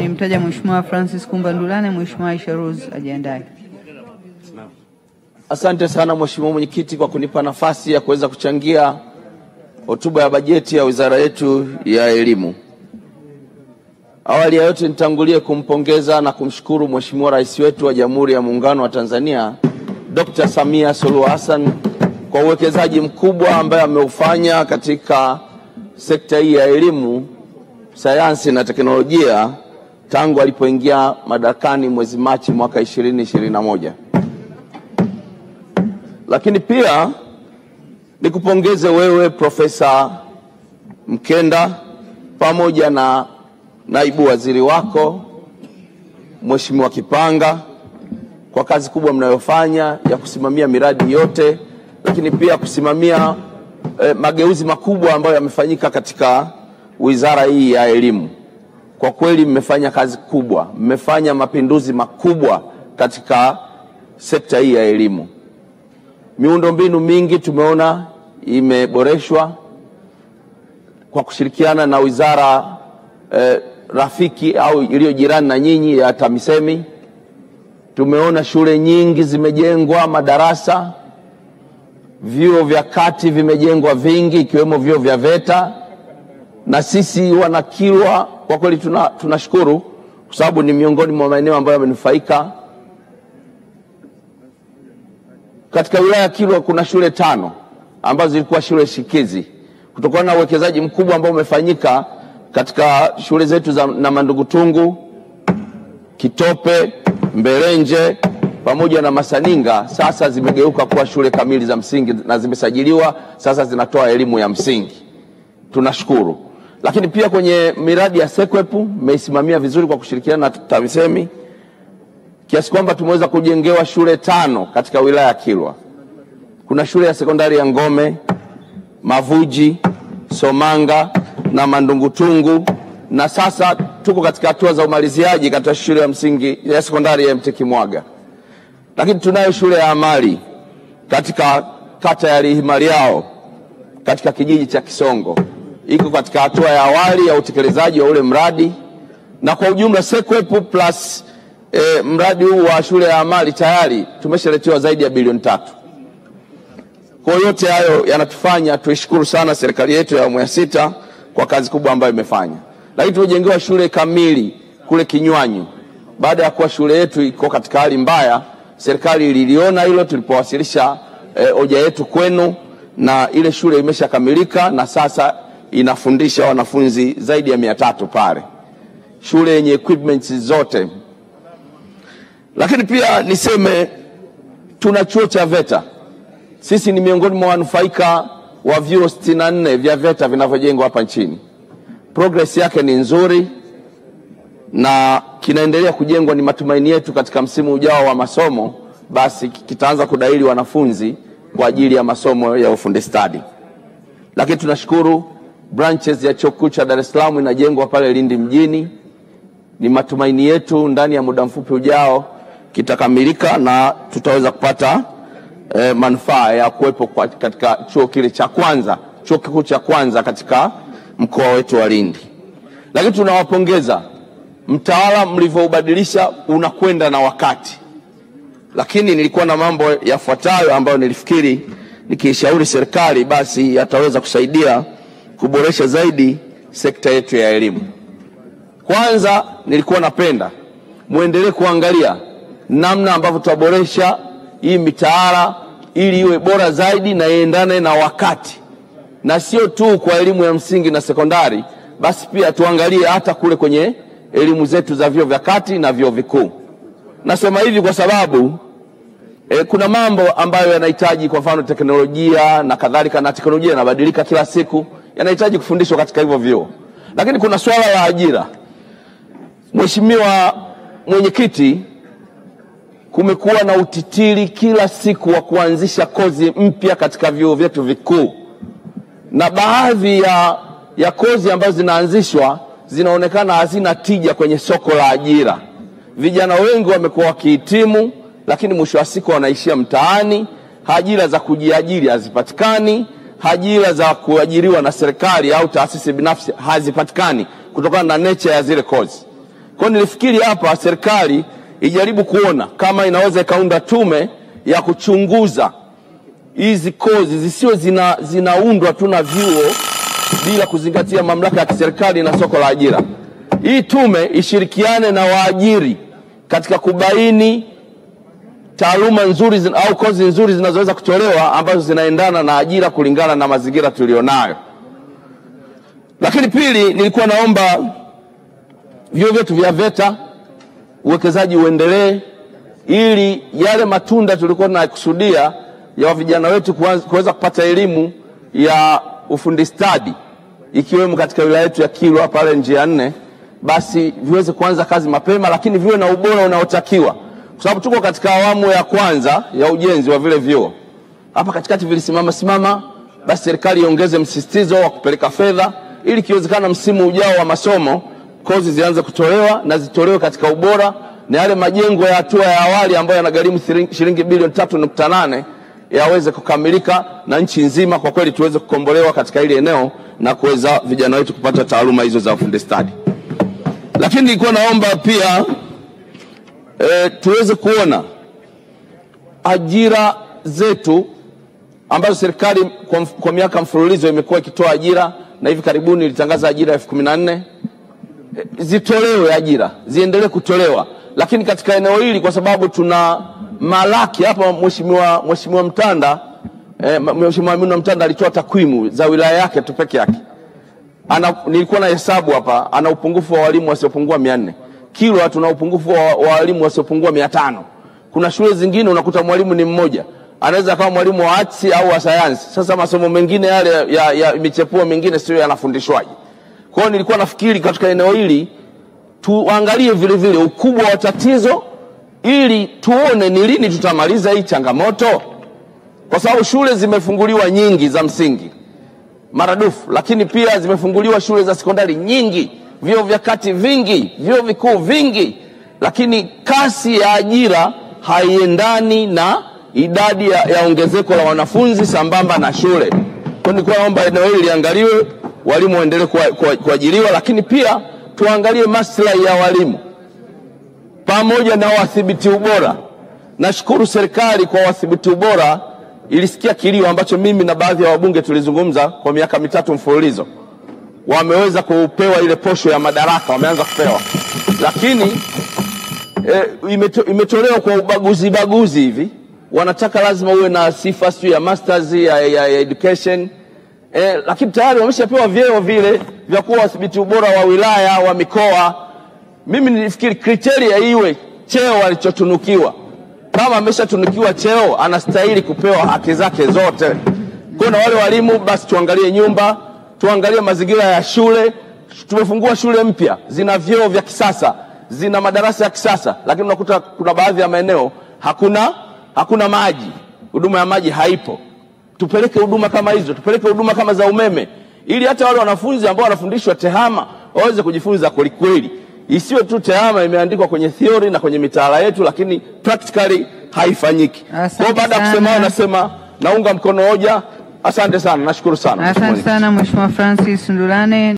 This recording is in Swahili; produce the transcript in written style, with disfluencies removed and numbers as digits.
nimemtaja Mheshimiwa Francis Kumba Ndulane. Mheshimiwa Aisha Rose ajiandae. Asante sana Mheshimiwa Mwenyekiti kwa kunipa nafasi ya kuweza kuchangia hotuba ya bajeti ya wizara yetu ya elimu. Awali ya yote nitangulie kumpongeza na kumshukuru Mheshimiwa Rais wetu wa Jamhuri ya Muungano wa Tanzania Dr. Samia Suluhu Hassan kwa uwekezaji mkubwa ambaye ameufanya katika sekta hii ya elimu, sayansi na teknolojia tangu alipoingia madarakani mwezi Machi mwaka 2021. Lakini pia nikupongeze wewe Profesa Mkenda pamoja na naibu waziri wako Mheshimiwa Kipanga kwa kazi kubwa mnayofanya ya kusimamia miradi yote, lakini pia kusimamia mageuzi makubwa ambayo yamefanyika katika wizara hii ya elimu. Kwa kweli mmefanya kazi kubwa, mmefanya mapinduzi makubwa katika sekta hii ya elimu. Miundombinu mingi tumeona imeboreshwa kwa kushirikiana na wizara rafiki au iliyo jirani na nyinyi ya TAMISEMI. Tumeona shule nyingi zimejengwa, madarasa, vyuo vya kati vimejengwa vingi ikiwemo vyuo vya VETA, na sisi wana Kilwa kwa kweli tunashukuru kwa sababu ni miongoni mwa maeneo ambayo yamenufaika. Katika wilaya ya Kilwa kuna shule 5 ambazo zilikuwa shule shikizi kutokana na uwekezaji mkubwa ambao umefanyika katika shule zetu za Namandugutungu, Kitope, Mberenje pamoja na Masaninga. Sasa zimegeuka kuwa shule kamili za msingi na zimesajiliwa, sasa zinatoa elimu ya msingi. Tunashukuru. Lakini pia kwenye miradi ya SEQUIP mmeisimamia vizuri kwa kushirikiana na TAMISEMI kiasi kwamba tumeweza kujengewa shule 5 katika wilaya ya Kilwa. Kuna shule ya sekondari ya Ngome, Mavuji, Somanga na Mandungutungu, na sasa tuko katika hatua za umaliziaji katika shule ya msingi ya sekondari ya Mteki Mwaga. Lakini tunayo shule ya amali katika kata ya Lihimaliao katika kijiji cha Kisongo. Iko katika hatua ya awali ya utekelezaji wa ule mradi, na kwa ujumla SEQUIP plus mradi huu wa shule ya amali tayari tumeshaletewa zaidi ya bilioni 3. Kwa yote hayo yanatufanya tuishukuru sana serikali yetu ya awamu ya 6 kwa kazi kubwa ambayo imefanya. Lakini tumejengewa shule kamili kule Kinywanyi. Baada ya kuwa shule yetu iko katika hali mbaya, serikali ililiona hilo tulipowasilisha hoja yetu kwenu, na ile shule imeshakamilika na sasa inafundisha wanafunzi zaidi ya 300 pale. Shule yenye equipments zote. Lakini pia niseme tuna chuo cha VETA. Sisi ni miongoni mwa wanufaika wa vyuo 64 vya VETA vinavyojengwa hapa nchini. Progress yake ni nzuri na kinaendelea kujengwa. Ni matumaini yetu katika msimu ujao wa masomo basi kitaanza kudaili wanafunzi kwa ajili ya masomo ya ufundi stadi. Lakini tunashukuru branches ya chuo kikuu cha Dar es Salaam inajengwa pale Lindi mjini. Ni matumaini yetu ndani ya muda mfupi ujao kitakamilika na tutaweza kupata manufaa ya kuwepo katika chuo kile cha kwanza, chuo kikuu cha kwanza katika mkoa wetu wa Lindi. Lakini tunawapongeza mtaala mlivyoubadilisha unakwenda na wakati. Lakini nilikuwa na mambo yafuatayo ambayo nilifikiri nikishauri serikali basi yataweza kusaidia kuboresha zaidi sekta yetu ya elimu. Kwanza nilikuwa napenda muendelee kuangalia namna ambavyo tutaboresha hii mitaala ili iwe bora zaidi na iendane na wakati. Na sio tu kwa elimu ya msingi na sekondari, basi pia tuangalie hata kule kwenye elimu zetu za vyuo vya kati na vyuo vikuu. Nasema hivi kwa sababu kuna mambo ambayo yanahitaji, kwa mfano teknolojia na kadhalika, na teknolojia inabadilika kila siku, yanahitaji kufundishwa katika hivyo vyuo. Lakini kuna swala la ajira. Mheshimiwa Mwenyekiti, kumekuwa na utitiri kila siku wa kuanzisha kozi mpya katika vyuo vyetu vikuu, na baadhi ya kozi ambazo zinaanzishwa zinaonekana hazina tija kwenye soko la ajira. Vijana wengi wamekuwa wakihitimu, lakini mwisho wa siku wanaishia mtaani. Ajira za kujiajiri hazipatikani, ajira za kuajiriwa na serikali au taasisi binafsi hazipatikani kutokana na nature ya zile kozi. Kwa nilifikiri hapa serikali ijaribu kuona kama inaweza ikaunda tume ya kuchunguza hizi kozi zisiwe zinaundwa tu na vyuo bila kuzingatia mamlaka ya kiserikali na soko la ajira. Hii tume ishirikiane na waajiri katika kubaini taaluma nzuri au kozi nzuri zinazoweza kutolewa ambazo zinaendana na ajira kulingana na mazingira tulionayo. Lakini pili, nilikuwa naomba vyuo vyetu vya VETA uwekezaji uendelee, ili yale matunda tulikuwa tunakusudia ya vijana wetu kuweza kupata elimu ya ufundi stadi ikiwemo katika wilaya yetu ya Kilwa pale njia 4, basi viweze kuanza kazi mapema, lakini viwe na ubora unaotakiwa, kwa sababu tuko katika awamu ya kwanza ya ujenzi wa vile vyuo. Hapa katikati vilisimama, basi serikali iongeze msisitizo wa kupeleka fedha ili kiwezekana msimu ujao wa masomo kozi zianze kutolewa na zitolewe katika ubora, na yale majengo ya hatua ya awali ambayo yanagharimu shilingi bilioni 3.8 yaweze kukamilika na nchi nzima kwa kweli tuweze kukombolewa katika ile eneo na kuweza vijana wetu kupata taaluma hizo za ufundi stadi. Lakini nilikuwa naomba pia tuweze kuona ajira zetu ambazo serikali kwa miaka mfululizo imekuwa ikitoa ajira, na hivi karibuni ilitangaza ajira 14,000. Zitolewe ajira, ziendelee kutolewa. Lakini katika eneo hili kwa sababu tuna malaki hapa, Mheshimiwa Mtanda, Mheshimiwa Amina Mtanda alitoa takwimu za wilaya yake tu peke yake. Nilikuwa na hesabu hapa, ana upungufu wa walimu wasiopungua 400. Kilwa tuna upungufu wa walimu wasiopungua 500. Kuna shule zingine unakuta mwalimu ni mmoja, anaweza kama mwalimu wa arts au wa sayansi. Sasa masomo mengine yale ya michepuo mengine sio yanafundishwaje? Kwa hiyo nilikuwa nafikiri katika eneo hili tuangalie vile vile ukubwa wa tatizo ili tuone ni lini tutamaliza hii changamoto, kwa sababu shule zimefunguliwa nyingi za msingi maradufu, lakini pia zimefunguliwa shule za sekondari nyingi, vyuo vya kati vingi, vyuo vikuu vingi, lakini kasi ya ajira haiendani na idadi ya ongezeko la wanafunzi sambamba na shule. Kwa nilikuwa naomba eneo hili liangaliwe, walimu waendelee kuajiriwa, lakini pia tuangalie maslahi ya walimu pamoja na wadhibiti ubora. Nashukuru serikali kwa wadhibiti ubora, ilisikia kilio ambacho mimi na baadhi ya wabunge tulizungumza kwa miaka 3 mfululizo. Wameweza kupewa ile posho ya madaraka, wameanza kupewa. Lakini imetolewa kwa ubaguzi hivi. Wanataka lazima uwe na sifa ya masters ya education. Lakini tayari wameshapewa vyeo vile vya kuwa wadhibiti ubora wa wilaya, wa mikoa. Mimi nilifikiri kriteria iwe cheo alichotunukiwa. Kama ameshatunukiwa cheo, anastahili kupewa haki zake zote. Kwa na wale walimu basi tuangalie nyumba, tuangalie mazingira ya shule. Tumefungua shule mpya, zina vyoo vya kisasa, zina madarasa ya kisasa, lakini unakuta kuna baadhi ya maeneo hakuna maji, huduma ya maji haipo. Tupeleke huduma kama hizo, tupeleke huduma kama za umeme, ili hata wale wanafunzi ambao wanafundishwa tehama waweze kujifunza kweli kweli. Isiwe tu tehama imeandikwa kwenye theory na kwenye mitaala yetu, lakini practically haifanyiki. Kwa baada ya kusema nasema naunga mkono hoja. Asante sana, nashukuru sana. Asante sana Mheshimiwa Francis Ndulane.